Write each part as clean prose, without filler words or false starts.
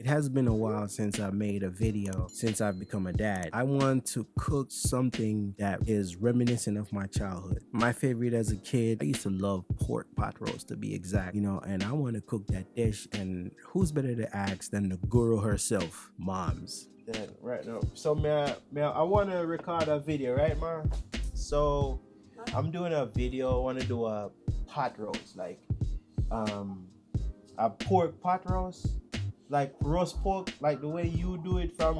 has been a while since I made a video since I've become a dad. I want to cook something that is reminiscent of my childhood. My favorite as a kid, I used to love pork pot roast to be exact, and I want to cook that dish. And who's better to ask than the guru herself, moms? Yeah, right now. So I want to record a video, right, man? So I'm doing a video. I want to do a pot roast, like a pork pot roast, like roast pork, like the way you do it from.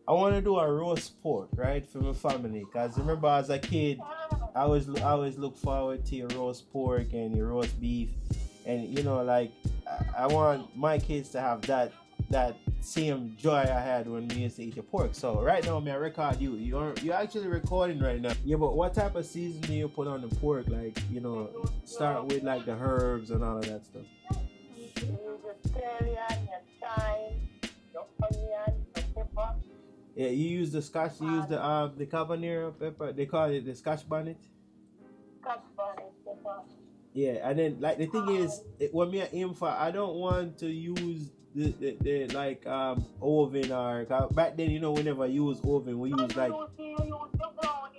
I want to do a roast pork, right, for my family. Cause remember, as a kid, I always look forward to your roast pork and your roast beef, and like I want my kids to have that same joy I had when we used to eat your pork. So right now, I record you. You're actually recording right now. Yeah, but what type of season do you put on the pork? Like, start with like the herbs and all of that stuff. Yeah, you use the scotch. You use the habanero pepper. They call it the scotch bonnet. Scotch bonnet pepper. Yeah, and then like the thing is, what me I aim for, I don't want to use the like oven or back then, whenever I use oven, we use like.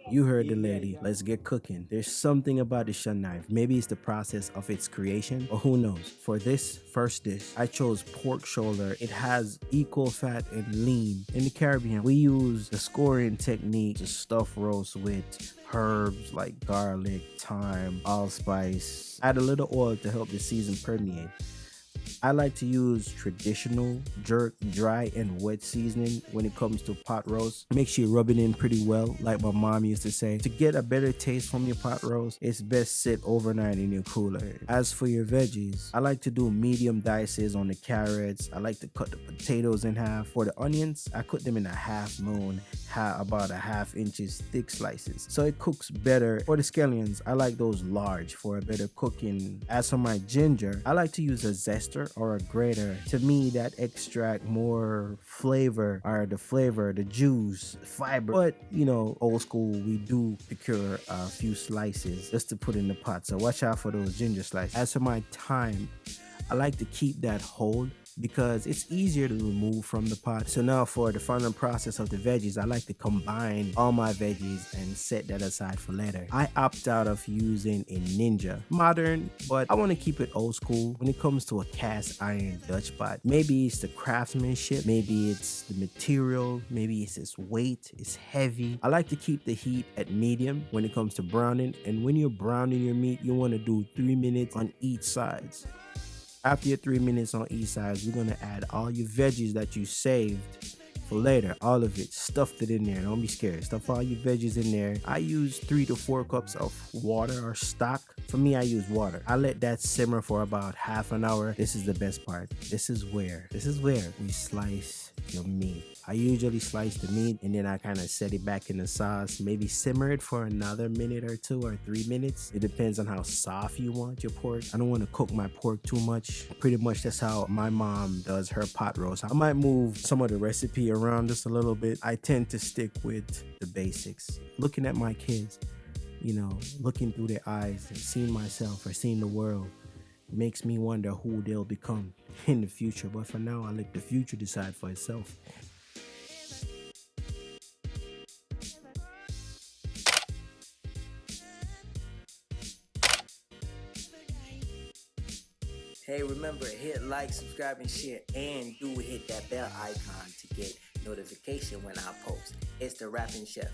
You heard the lady. Let's get cooking. There's something about the shun knife. Maybe it's the process of its creation, or who knows. For this first dish, I chose pork shoulder. It has equal fat and lean. In the Caribbean, we use the scoring technique to stuff roast with herbs like garlic, thyme, allspice. Add a little oil to help the season permeate. I like to use traditional jerk, dry and wet seasoning when it comes to pot roast. Make sure you rub it in pretty well, like my mom used to say. To get a better taste from your pot roast, it's best sit overnight in your cooler. As for your veggies, I like to do medium dices on the carrots. I like to cut the potatoes in half. For the onions, I cut them in a half moon, about a half inches thick slices, so it cooks better. For the scallions, I like those large for a better cooking. As for my ginger, I like to use a zester or a grater. To me, that extract more flavor, or the juice, fiber. But old school, we do procure a few slices just to put in the pot, so watch out for those ginger slices. As for my thyme, I like to keep that whole because it's easier to remove from the pot. So now for the final process of the veggies, I like to combine all my veggies and set that aside for later. I opt out of using a Ninja. Modern, but I want to keep it old school when it comes to a cast iron Dutch pot. Maybe it's the craftsmanship, maybe it's the material, maybe it's its weight, it's heavy. I like to keep the heat at medium when it comes to browning, and when you're browning your meat, you want to do 3 minutes on each sides. After your 3 minutes on each side, you're going to add all your veggies that you saved for later. All of it, stuffed it in there. Don't be scared. Stuff all your veggies in there. I use 3 to 4 cups of water or stock. For me, I use water. I let that simmer for about half an hour. This is the best part. This is where we slice your meat. I usually slice the meat and then I kind of set it back in the sauce, maybe simmer it for another minute or 2 or 3 minutes. It depends on how soft you want your pork. I don't want to cook my pork too much. Pretty much that's how my mom does her pot roast. I might move some of the recipe around just a little bit. I tend to stick with the basics. Looking at my kids, looking through their eyes and seeing myself or seeing the world makes me wonder who they'll become in the future. But for now, I let the future decide for itself. Hey, remember, hit like, subscribe, and share, and do hit that bell icon to get notification when I post. It's the Rapping Chef.